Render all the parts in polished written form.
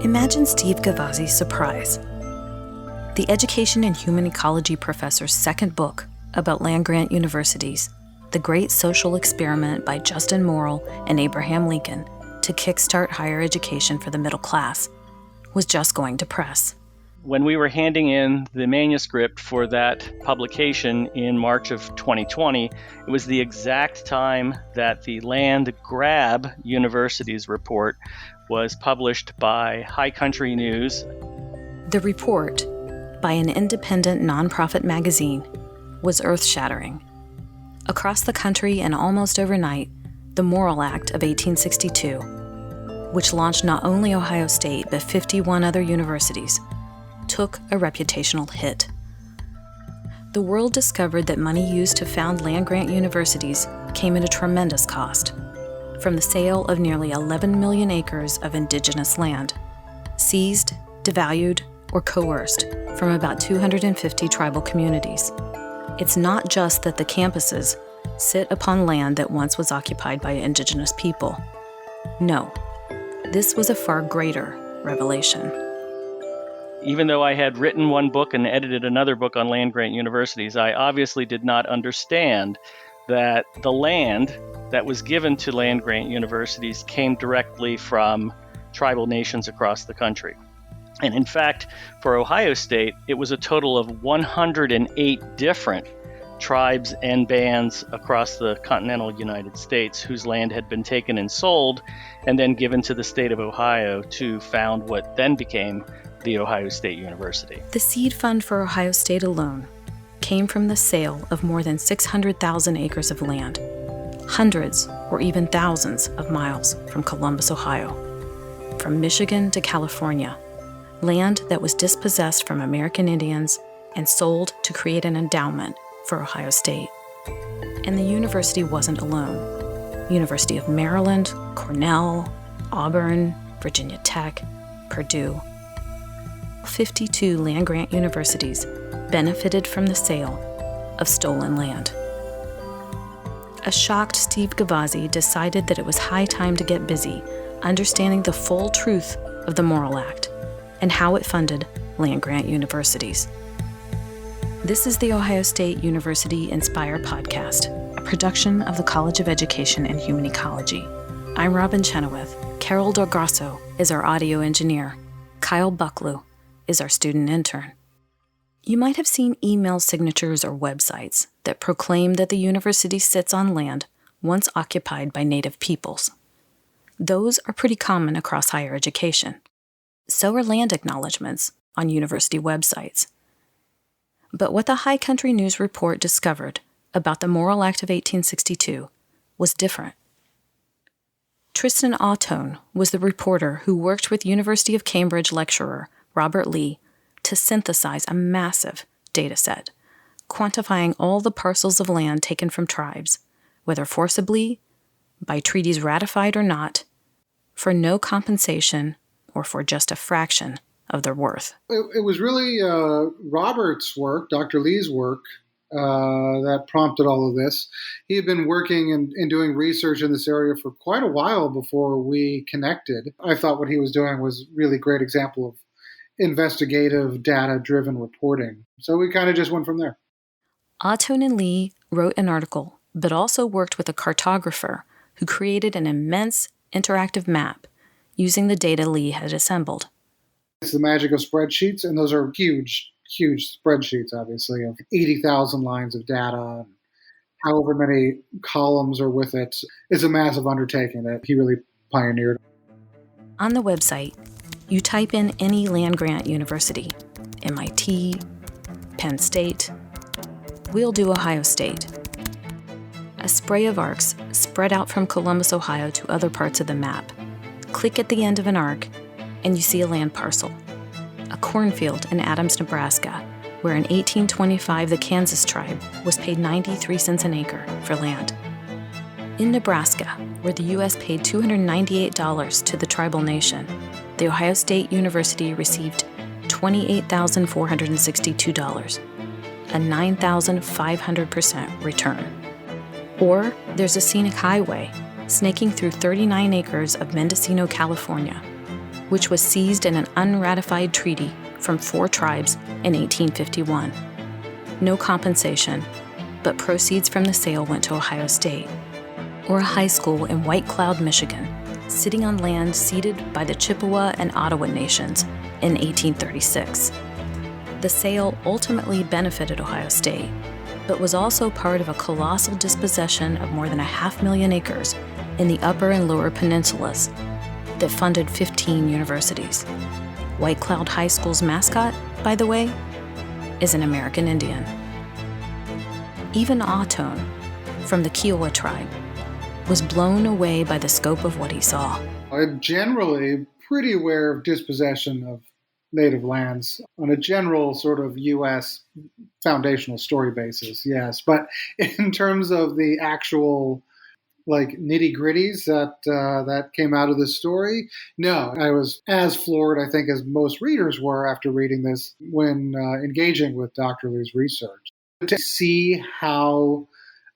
Imagine Steve Gavazzi's surprise. The Education and Human Ecology professor's second book about land-grant universities, The Great Social Experiment by Justin Morrill and Abraham Lincoln to Kickstart Higher Education for the Middle Class, was just going to press. When we were handing in the manuscript for that publication in March of 2020, it was the exact time that the Land Grab Universities report was published by High Country News. The report, by an independent nonprofit magazine, was earth-shattering. Across the country and almost overnight, the Morrill Act of 1862, which launched not only Ohio State but 51 other universities, took a reputational hit. The world discovered that money used to found land-grant universities came at a tremendous cost, from the sale of nearly 11 million acres of indigenous land, seized, devalued, or coerced from about 250 tribal communities. It's not just that the campuses sit upon land that once was occupied by indigenous people. No, this was a far greater revelation. Even though I had written one book and edited another book on land-grant universities, I obviously did not understand that the land that was given to land-grant universities came directly from tribal nations across the country. And in fact, for Ohio State, it was a total of 108 different tribes and bands across the continental United States whose land had been taken and sold and then given to the state of Ohio to found what then became the Ohio State University. The seed fund for Ohio State alone came from the sale of more than 600,000 acres of land, hundreds or even thousands of miles from Columbus, Ohio, from Michigan to California, land that was dispossessed from American Indians and sold to create an endowment for Ohio State. And the university wasn't alone. University of Maryland, Cornell, Auburn, Virginia Tech, Purdue. 52 land-grant universities benefited from the sale of stolen land. A shocked Steve Gavazzi decided that it was high time to get busy understanding the full truth of the Morrill Act and how it funded land-grant universities. This is the Ohio State University Inspire podcast, a production of the College of Education and Human Ecology. I'm Robin Chenoweth. Carol Dorgrasso is our audio engineer. Kyle Bucklew is our student intern. You might have seen email signatures or websites that proclaim that the university sits on land once occupied by Native peoples. Those are pretty common across higher education. So are land acknowledgments on university websites. But what the High Country News report discovered about the Morrill Act of 1862 was different. Tristan Autone was the reporter who worked with University of Cambridge lecturer Robert Lee to synthesize a massive data set, quantifying all the parcels of land taken from tribes, whether forcibly, by treaties ratified or not, for no compensation or for just a fraction of their worth. It was really Robert's work, Dr. Lee's work, that prompted all of this. He had been working and doing research in this area for quite a while before we connected. I thought what he was doing was a really great example of investigative, data-driven reporting. So we kind of just went from there. Autone and Lee wrote an article, but also worked with a cartographer who created an immense interactive map using the data Lee had assembled. It's the magic of spreadsheets, and those are huge, huge spreadsheets, obviously, of 80,000 lines of data, however many columns are with it. It's a massive undertaking that he really pioneered. On the website, you type in any land-grant university, MIT, Penn State. We'll do Ohio State. A spray of arcs spread out from Columbus, Ohio to other parts of the map. Click at the end of an arc, and you see a land parcel, a cornfield in Adams, Nebraska, where in 1825 the Kansas tribe was paid 93 cents an acre for land. In Nebraska, where the U.S. paid $298 to the tribal nation, the Ohio State University received $28,462, a 9,500% return. Or there's a scenic highway snaking through 39 acres of Mendocino, California, which was seized in an unratified treaty from 4 tribes in 1851. No compensation, but proceeds from the sale went to Ohio State, or a high school in White Cloud, Michigan, sitting on land ceded by the Chippewa and Ottawa nations in 1836. The sale ultimately benefited Ohio State, but was also part of a colossal dispossession of more than 500,000 acres in the Upper and Lower Peninsulas that funded 15 universities. White Cloud High School's mascot, by the way, is an American Indian. Even Ahtone, from the Kiowa tribe, was blown away by the scope of what he saw. I'm generally pretty aware of dispossession of native lands on a general sort of U.S. foundational story basis, yes. But in terms of the actual nitty-gritties that came out of this story, no. I was as floored, I think, as most readers were after reading this when engaging with Dr. Lee's research. To see how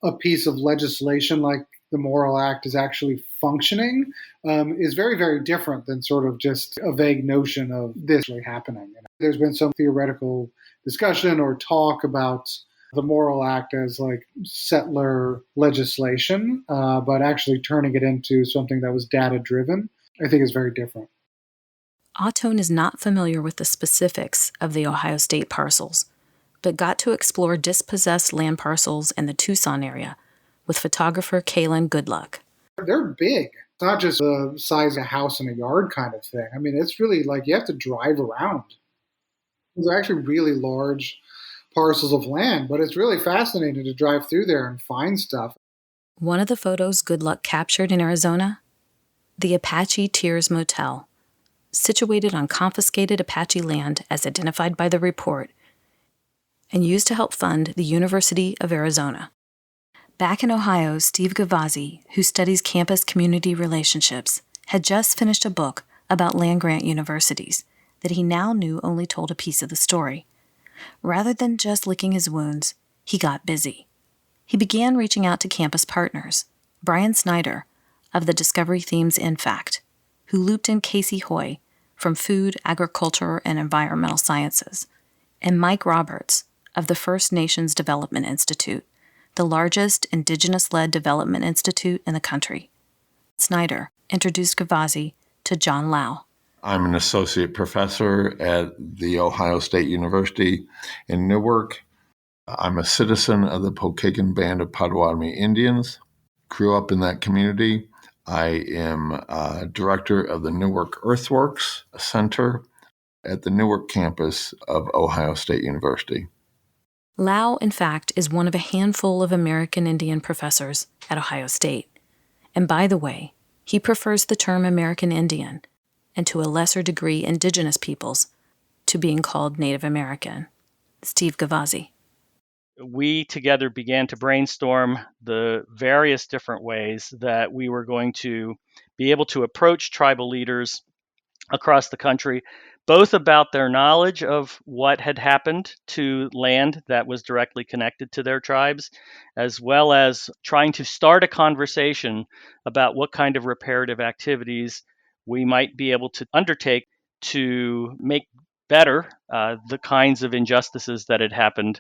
a piece of legislation like the Morrill Act is actually functioning is very, very different than sort of just a vague notion of this really happening. There's been some theoretical discussion or talk about the Morrill Act as settler legislation, but actually turning it into something that was data-driven, I think is very different. Ahtone is not familiar with the specifics of the Ohio State parcels, but got to explore dispossessed land parcels in the Tucson area with photographer Kaylin Goodluck. They're big. It's not just the size of a house in a yard kind of thing. I mean, it's really you have to drive around. They're actually really large parcels of land, but it's really fascinating to drive through there and find stuff. One of the photos Goodluck captured in Arizona, the Apache Tears Motel, situated on confiscated Apache land as identified by the report, and used to help fund the University of Arizona. Back in Ohio, Steve Gavazzi, who studies campus-community relationships, had just finished a book about land-grant universities that he now knew only told a piece of the story. Rather than just licking his wounds, he got busy. He began reaching out to campus partners, Brian Snyder of the Discovery Themes InFact, who looped in Casey Hoy from Food, Agriculture, and Environmental Sciences, and Mike Roberts of the First Nations Development Institute, the largest indigenous-led development institute in the country. Snyder introduced Gavazzi to John Lau. I'm an associate professor at the Ohio State University in Newark. I'm a citizen of the Pokagon Band of Potawatomi Indians. Grew up in that community. I am director of the Newark Earthworks Center at the Newark campus of Ohio State University. Lau, in fact, is one of a handful of American Indian professors at Ohio State. And by the way, he prefers the term American Indian, and to a lesser degree indigenous peoples, to being called Native American. Steve Gavazzi. We together began to brainstorm the various different ways that we were going to be able to approach tribal leaders across the country, both about their knowledge of what had happened to land that was directly connected to their tribes, as well as trying to start a conversation about what kind of reparative activities we might be able to undertake to make better the kinds of injustices that had happened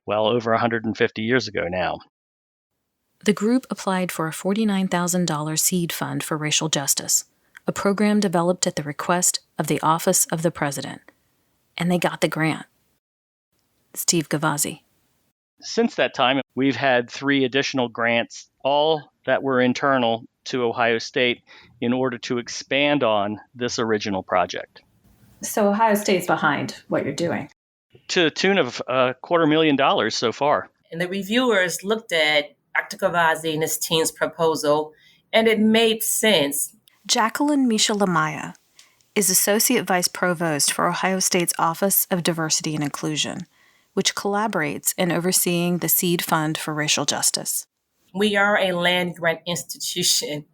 over 150 years ago now. The group applied for a $49,000 seed fund for racial justice, a program developed at the request of the Office of the President, and they got the grant. Steve Gavazzi. Since that time, we've had 3 additional grants, all that were internal to Ohio State, in order to expand on this original project. So Ohio State's behind what you're doing? To the tune of $250,000 so far. And the reviewers looked at Dr. Gavazzi and his team's proposal, and it made sense. Jacqueline Misha Lamaya is Associate Vice Provost for Ohio State's Office of Diversity and Inclusion, which collaborates in overseeing the Seed Fund for Racial Justice. We are a land-grant institution.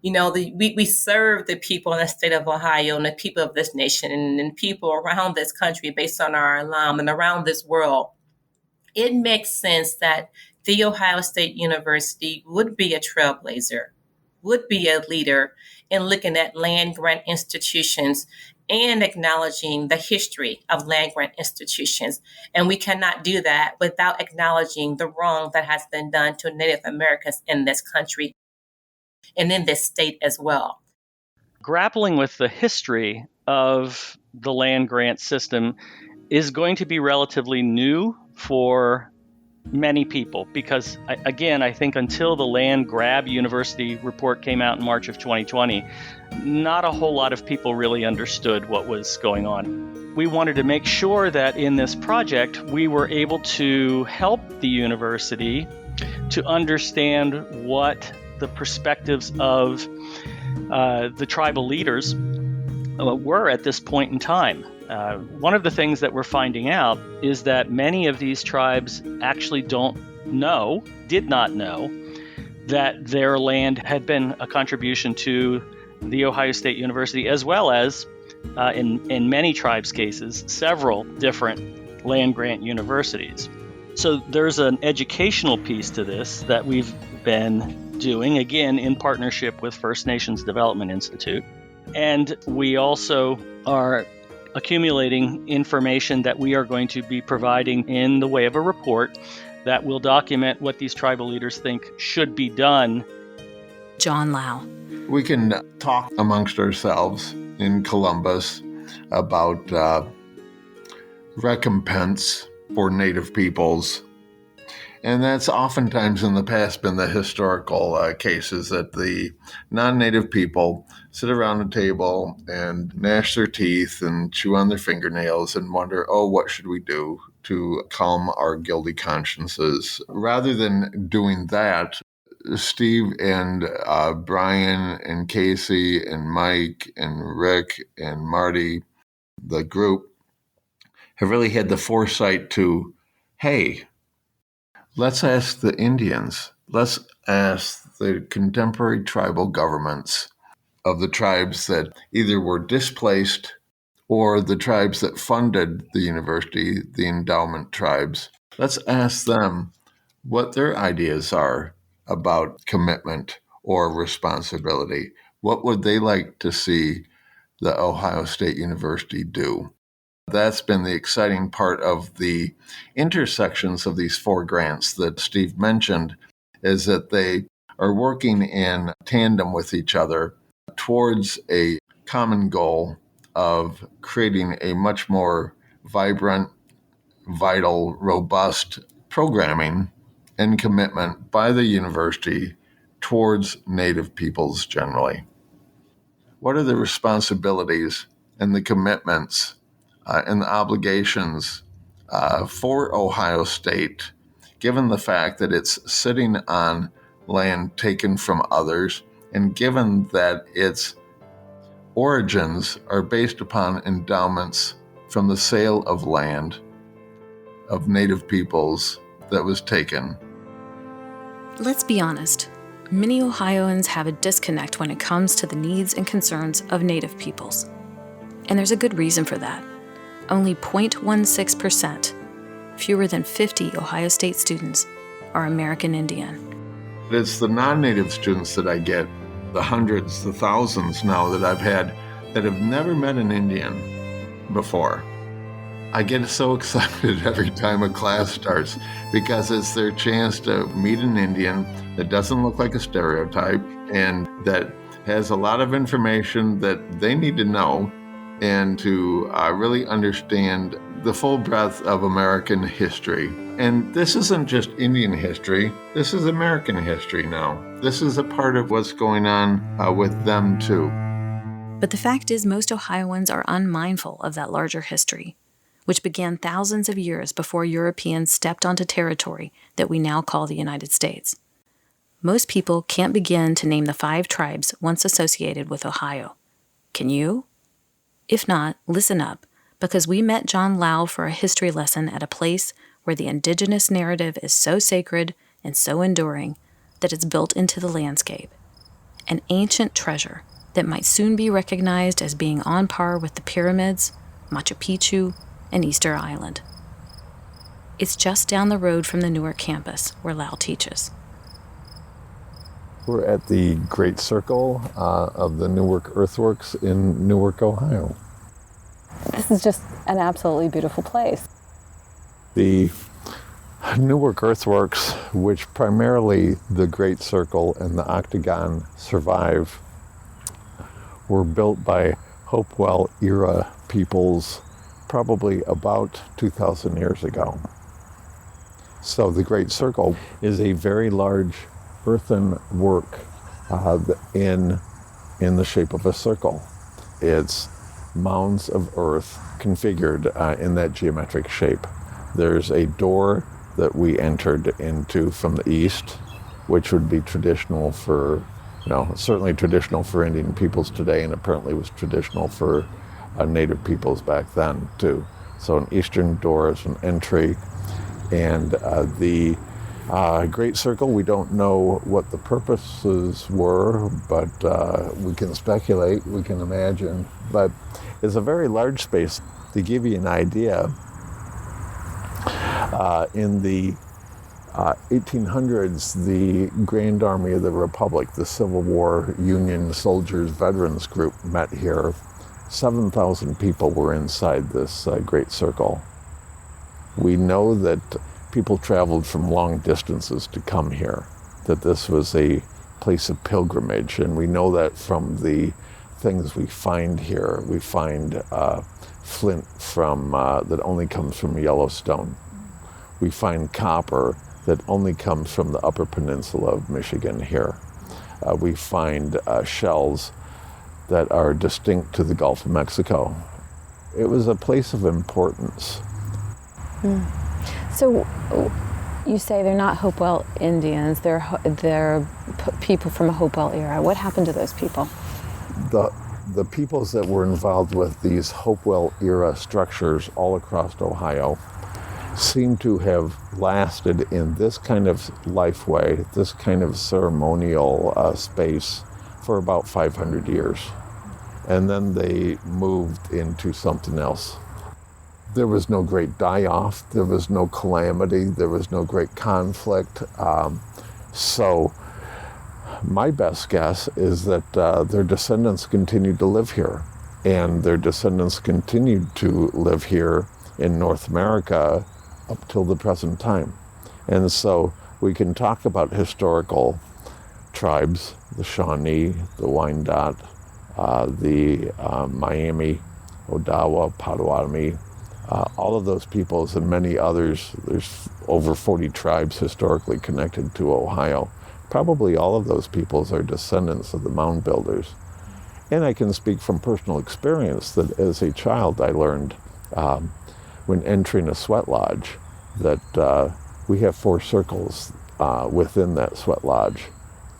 We serve the people in the state of Ohio and the people of this nation and people around this country based on our alum and around this world. It makes sense that The Ohio State University would be a trailblazer would be a leader in looking at land grant institutions and acknowledging the history of land grant institutions. And we cannot do that without acknowledging the wrong that has been done to Native Americans in this country and in this state as well. Grappling with the history of the land grant system is going to be relatively new for many people because, again, I think until the Land Grab University report came out in March of 2020, not a whole lot of people really understood what was going on. We wanted to make sure that in this project, we were able to help the university to understand what the perspectives of the tribal leaders were at this point in time. One of the things that we're finding out is that many of these tribes actually did not know, that their land had been a contribution to the Ohio State University, as well as, in many tribes' cases, several different land grant universities. So there's an educational piece to this that we've been doing, again, in partnership with First Nations Development Institute. And we also are accumulating information that we are going to be providing in the way of a report that will document what these tribal leaders think should be done. John Lau. We can talk amongst ourselves in Columbus about recompense for Native peoples. And that's oftentimes in the past been the historical cases that the non-Native people sit around a table and gnash their teeth and chew on their fingernails and wonder, what should we do to calm our guilty consciences? Rather than doing that, Steve and Brian and Casey and Mike and Rick and Marty, the group, have really had the foresight to, hey, let's ask the Indians, let's ask the contemporary tribal governments of the tribes that either were displaced or the tribes that funded the university, the endowment tribes. Let's ask them what their ideas are about commitment or responsibility. What would they like to see the Ohio State University do? That's been the exciting part of the intersections of these 4 grants that Steve mentioned, is that they are working in tandem with each other towards a common goal of creating a much more vibrant, vital, robust programming and commitment by the university towards Native peoples generally. What are the responsibilities and the commitments and the obligations for Ohio State, given the fact that it's sitting on land taken from others, and given that its origins are based upon endowments from the sale of land of Native peoples that was taken? Let's be honest. Many Ohioans have a disconnect when it comes to the needs and concerns of Native peoples. And there's a good reason for that. Only 0.16%, fewer than 50 Ohio State students, are American Indian. It's the non-Native students that I get, the hundreds, the thousands now that I've had that have never met an Indian before. I get so excited every time a class starts because it's their chance to meet an Indian that doesn't look like a stereotype and that has a lot of information that they need to know and to really understand the full breadth of American history. And this isn't just Indian history, this is American history now. This is a part of what's going on with them too. But the fact is, most Ohioans are unmindful of that larger history, which began thousands of years before Europeans stepped onto territory that we now call the United States. Most people can't begin to name the 5 tribes once associated with Ohio. Can you? If not, listen up, because we met John Lau for a history lesson at a place where the indigenous narrative is so sacred and so enduring that it's built into the landscape. An ancient treasure that might soon be recognized as being on par with the pyramids, Machu Picchu, and Easter Island. It's just down the road from the Newark campus where Lau teaches. We're at the Great Circle of the Newark Earthworks in Newark, Ohio. This is just an absolutely beautiful place. The Newark Earthworks, which primarily the Great Circle and the Octagon survive, were built by Hopewell era peoples probably about 2,000 years ago. So the Great Circle is a very large earthen work in the shape of a circle. It's mounds of earth configured in that geometric shape. There's a door that we entered into from the east, which would be traditional for, certainly traditional for Indian peoples today, and apparently was traditional for Native peoples back then too. So an eastern door is an entry, and the Great Circle, we don't know what the purposes were, but we can speculate, we can imagine. But it's a very large space. To give you an idea, in the 1800s, the Grand Army of the Republic, the Civil War Union Soldiers Veterans Group, met here. 7,000 people were inside this Great Circle. We know that people traveled from long distances to come here, that this was a place of pilgrimage, and we know that from the things we find here. We find flint that only comes from Yellowstone. We find copper that only comes from the Upper Peninsula of Michigan here. We find shells that are distinct to the Gulf of Mexico. It was a place of importance. So you say they're not Hopewell Indians, they're people from a Hopewell era. What happened to those people? The peoples that were involved with these Hopewell era structures all across Ohio seem to have lasted in this kind of lifeway, this kind of ceremonial space for about 500 years. And then they moved into something else. There was no great die-off, there was no calamity, there was no great conflict. So my best guess is that their descendants continued to live here, and their descendants continued to live here in North America up till the present time. And so we can talk about historical tribes, the Shawnee, the Wyandot, the Miami, Odawa, Potawatomi, all of those peoples and many others. There's over 40 tribes historically connected to Ohio. Probably all of those peoples are descendants of the mound builders. And I can speak from personal experience that as a child I learned when entering a sweat lodge that we have 4 circles within that sweat lodge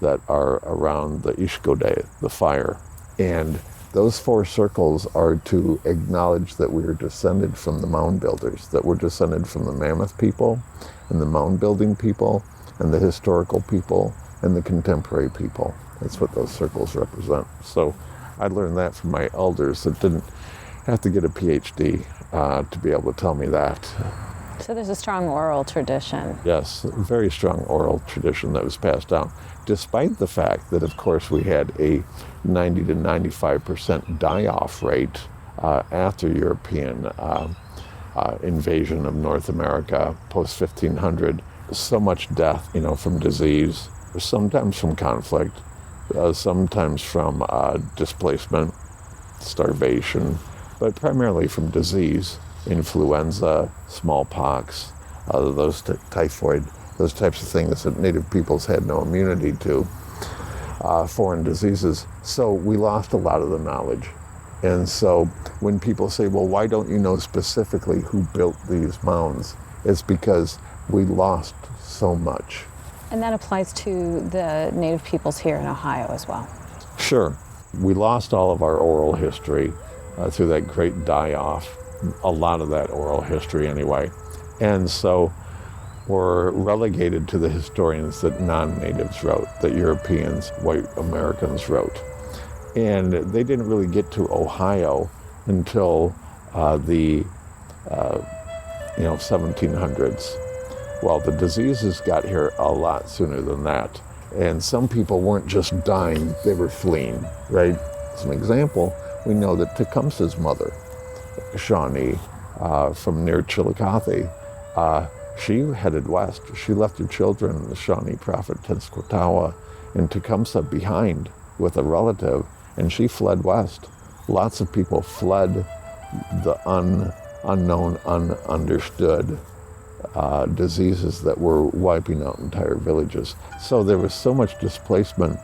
that are around the Ishkode, the fire. And those 4 circles are to acknowledge that we are descended from the mound builders, that we're descended from the Mammoth people and the mound building people and the historical people and the contemporary people. That's what those circles represent. So I learned that from my elders that didn't have to get a PhD to be able to tell me that. So there's a strong oral tradition. Yes, a very strong oral tradition that was passed down, despite the fact that, of course, we had a 90 to 95% die-off rate after European invasion of North America, post-1500. So much death, from disease, sometimes from conflict, sometimes from displacement, starvation, but primarily from disease, influenza, smallpox, typhoid, those types of things that Native peoples had no immunity to, foreign diseases. So we lost a lot of the knowledge. And so when people say, well, why don't you know specifically who built these mounds? It's because we lost so much. And that applies to the Native peoples here in Ohio as well. Sure. We lost all of our oral history through that great die-off, a lot of that oral history anyway. And so we're relegated to the historians that non-natives wrote, that Europeans, white Americans wrote. And they didn't really get to Ohio until the 1700s. Well, the diseases got here a lot sooner than that. And some people weren't just dying, they were fleeing, right? As an example, we know that Tecumseh's mother, Shawnee, from near Chillicothe, she headed west. She left her children, the Shawnee prophet Tenskwatawa and Tecumseh, behind with a relative, and she fled west. Lots of people fled the unknown, ununderstood diseases that were wiping out entire villages. So there was so much displacement.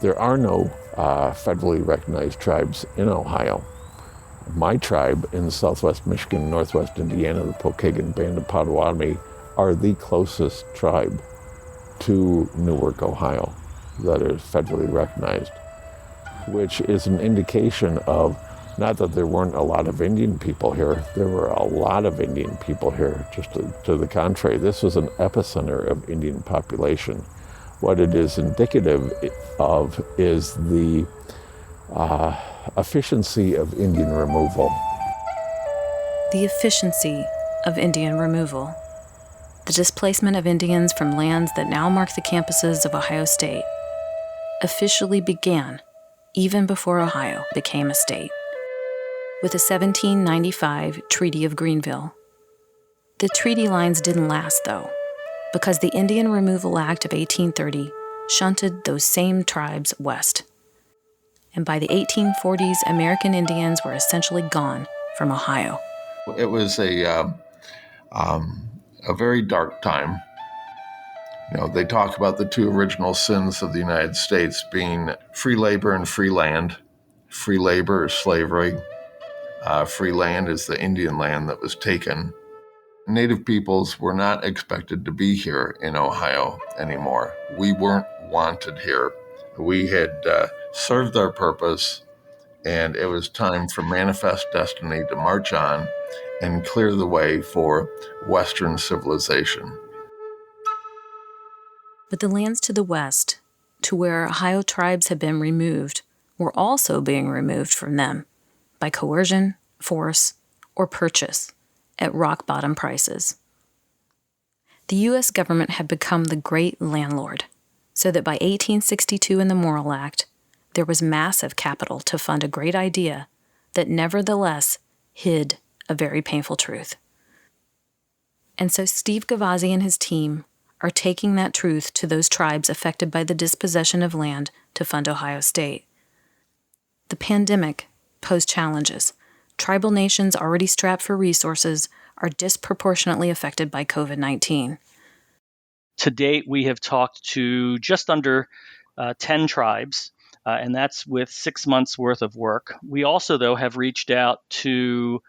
There are no federally recognized tribes in Ohio. My tribe in southwest Michigan, northwest Indiana, the Pokagon Band of Potawatomi, are the closest tribe to Newark, Ohio, that is federally recognized, which is an indication of not that there weren't a lot of Indian people here. There were a lot of Indian people here, just to the contrary. This was an epicenter of Indian population. What it is indicative of is the efficiency of Indian removal. The efficiency of Indian removal. The displacement of Indians from lands that now mark the campuses of Ohio State officially began even before Ohio became a state, with the 1795 Treaty of Greenville. The treaty lines didn't last, though, because the Indian Removal Act of 1830 shunted those same tribes west. And by the 1840s, American Indians were essentially gone from Ohio. It was a very dark time. They talk about the two original sins of the United States being free labor and free land. Free labor is slavery. Free land is the Indian land that was taken. Native peoples were not expected to be here in Ohio anymore. We weren't wanted here. We had served our purpose, and it was time for Manifest Destiny to march on and clear the way for Western civilization. But the lands to the west, to where Ohio tribes had been removed, were also being removed from them by coercion, force, or purchase at rock-bottom prices. The U.S. government had become the great landlord, so that by 1862 in the Morrill Act, there was massive capital to fund a great idea that nevertheless hid a very painful truth. And so Steve Gavazzi and his team are taking that truth to those tribes affected by the dispossession of land to fund Ohio State. The pandemic posed challenges. Tribal nations already strapped for resources are disproportionately affected by COVID-19. To date, we have talked to just under 10 tribes, and that's with 6 months worth of work. We also, though, have reached out to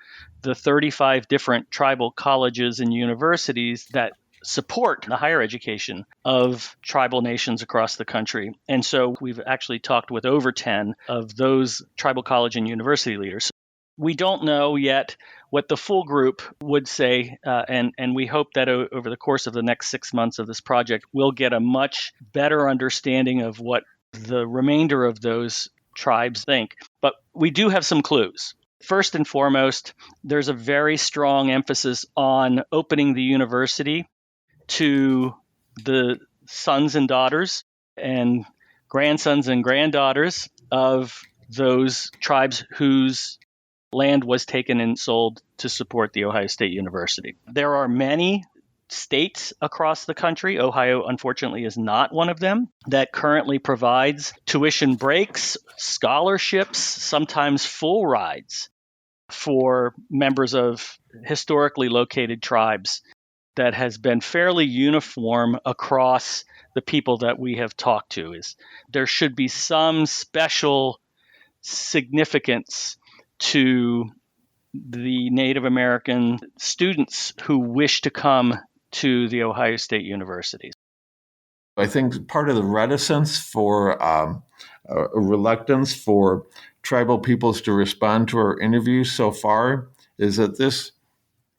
the 35 different tribal colleges and universities that support the higher education of tribal nations across the country. And so we've actually talked with over 10 of those tribal college and university leaders. We don't know yet what the full group would say, and we hope that over the course of the next 6 months of this project, we'll get a much better understanding of what the remainder of those tribes think. But we do have some clues. First and foremost, there's a very strong emphasis on opening the university to the sons and daughters and grandsons and granddaughters of those tribes whose land was taken and sold to support the Ohio State University. There are many states across the country, Ohio unfortunately is not one of them, that currently provides tuition breaks, scholarships, sometimes full rides for members of historically located tribes. That has been fairly uniform across the people that we have talked to. Is there should be some special significance to the Native American students who wish to come to the Ohio State University. I think part of the reticence for a reluctance for tribal peoples to respond to our interviews so far is that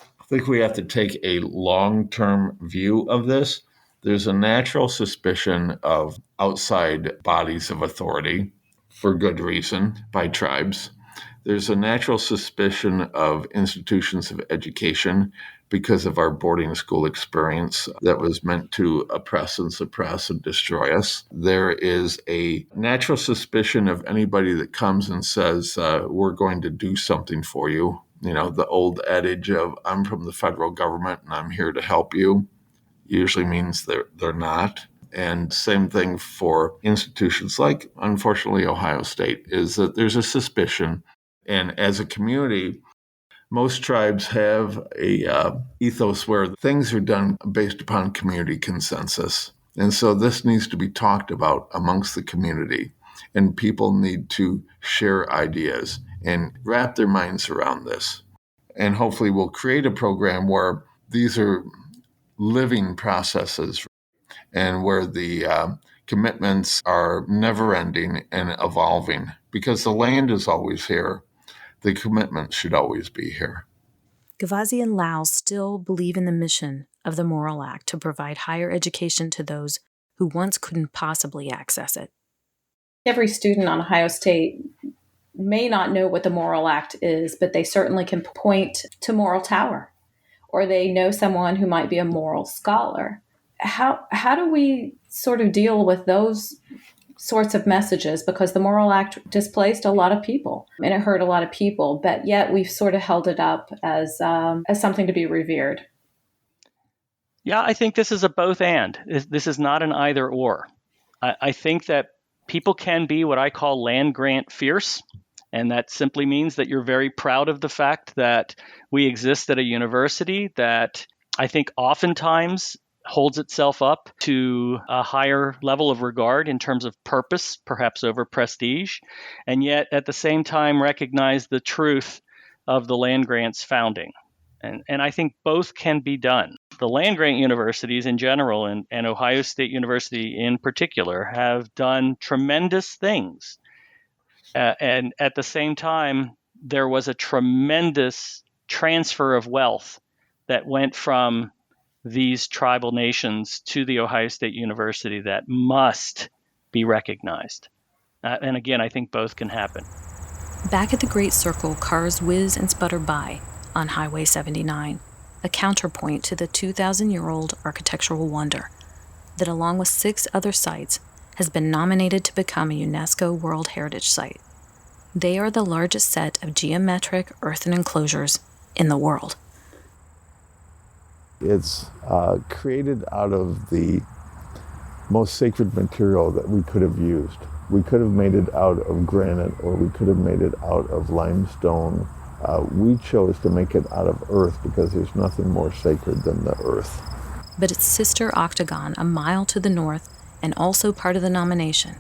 I think we have to take a long-term view of this. There's a natural suspicion of outside bodies of authority, for good reason, by tribes. There's a natural suspicion of institutions of education because of our boarding school experience that was meant to oppress and suppress and destroy us. There is a natural suspicion of anybody that comes and says, we're going to do something for you. You know, the old adage of, I'm from the federal government and I'm here to help you, usually means they're not. And same thing for institutions like, unfortunately, Ohio State, is that there's a suspicion. And as a community, most tribes have a ethos where things are done based upon community consensus. And so this needs to be talked about amongst the community. And people need to share ideas and wrap their minds around this. And hopefully we'll create a program where these are living processes and where the commitments are never-ending and evolving, because the land is always here. The commitment should always be here. Gavazzi and Lau still believe in the mission of the Morrill Act to provide higher education to those who once couldn't possibly access it. Every student on Ohio State may not know what the Morrill Act is, but they certainly can point to Morrill Tower, or they know someone who might be a Morrill scholar. How do we sort of deal with those sorts of messages? Because the Morrill Act displaced a lot of people and it hurt a lot of people, but yet we've sort of held it up as something to be revered. Yeah, I think this is a both and. This is not an either or. I think that people can be what I call land grant fierce. And that simply means that you're very proud of the fact that we exist at a university that I think oftentimes holds itself up to a higher level of regard in terms of purpose, perhaps over prestige, and yet at the same time recognize the truth of the land grant's founding. And I think both can be done. The land grant universities in general and Ohio State University in particular have done tremendous things. And at the same time, there was a tremendous transfer of wealth that went from these tribal nations to the Ohio State University that must be recognized. And again, I think both can happen. Back at the Great Circle, cars whiz and sputter by on Highway 79, a counterpoint to the 2,000-year-old architectural wonder that, along with 6 other sites, has been nominated to become a UNESCO World Heritage Site. They are the largest set of geometric earthen enclosures in the world. It's created out of the most sacred material that we could have used. We could have made it out of granite, or we could have made it out of limestone. We chose to make it out of earth because there's nothing more sacred than the earth. But its sister octagon, a mile to the north and also part of the nomination,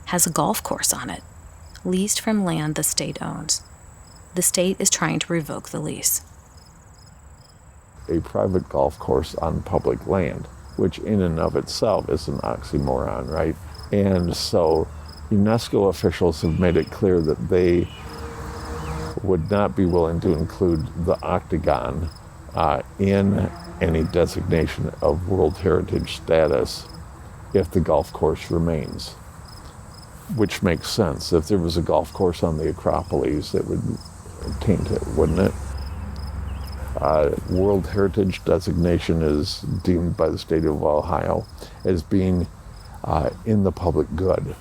has a golf course on it, leased from land the state owns. The state is trying to revoke the lease. A private golf course on public land, which in and of itself is an oxymoron, right? And so UNESCO officials have made it clear that they would not be willing to include the octagon in any designation of World Heritage status if the golf course remains, which makes sense. If there was a golf course on the Acropolis, it would taint it, wouldn't it? World Heritage designation is deemed by the state of Ohio as being in the public good.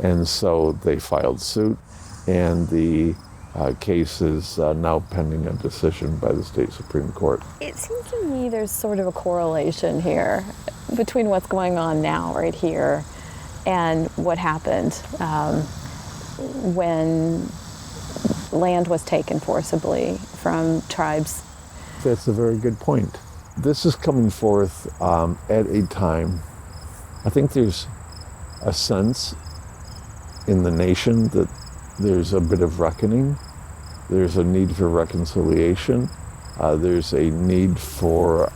And so they filed suit, and the case is now pending a decision by the state Supreme Court. It seems to me there's sort of a correlation here between what's going on now right here and what happened when land was taken forcibly from tribes. That's a very good point. This is coming forth at a time, I think there's a sense in the nation that there's a bit of reckoning. There's a need for reconciliation. There's a need for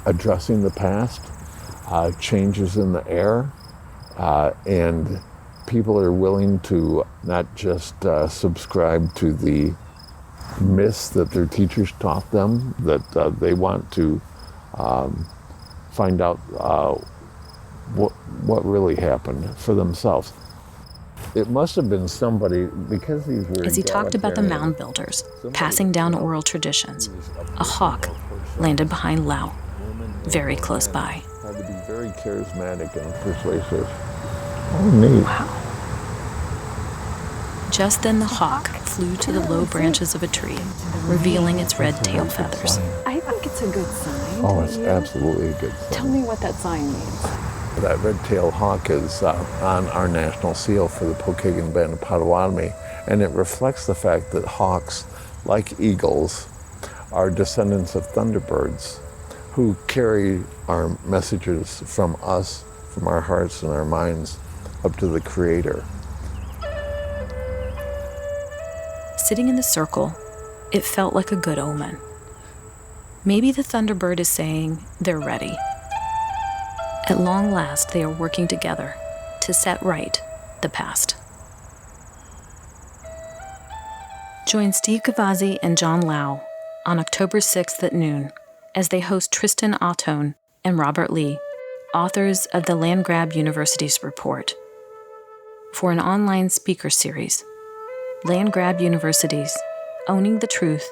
addressing the past, changes in the air, and people are willing to not just subscribe to the myths that their teachers taught them, that they want to find out what really happened for themselves. It must have been somebody, because these were As he talked about the mound builders, passing down oral traditions, a hawk landed behind Lau, very close by. Had to be very charismatic and persuasive. Oh, neat. Wow. Just then the hawk flew to the low branches of a tree, revealing its red tail feathers. I think it's a good sign. Oh, it's absolutely a good sign. Tell me what that sign means. That red-tailed hawk is on our national seal for the Pokagon Band of Potawatomi, and it reflects the fact that hawks, like eagles, are descendants of thunderbirds who carry our messages from us, from our hearts and our minds, up to the Creator. Sitting in the circle, it felt like a good omen. Maybe the thunderbird is saying they're ready. At long last, they are working together to set right the past. Join Steve Gavazzi and John Lau on October 6th at noon as they host Tristan Ahtone and Robert Lee, authors of the Land Grab University's report, for an online speaker series, Land Grab Universities, Owning the Truth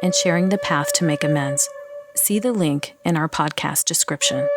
and Sharing the Path to Make Amends. See the link in our podcast description.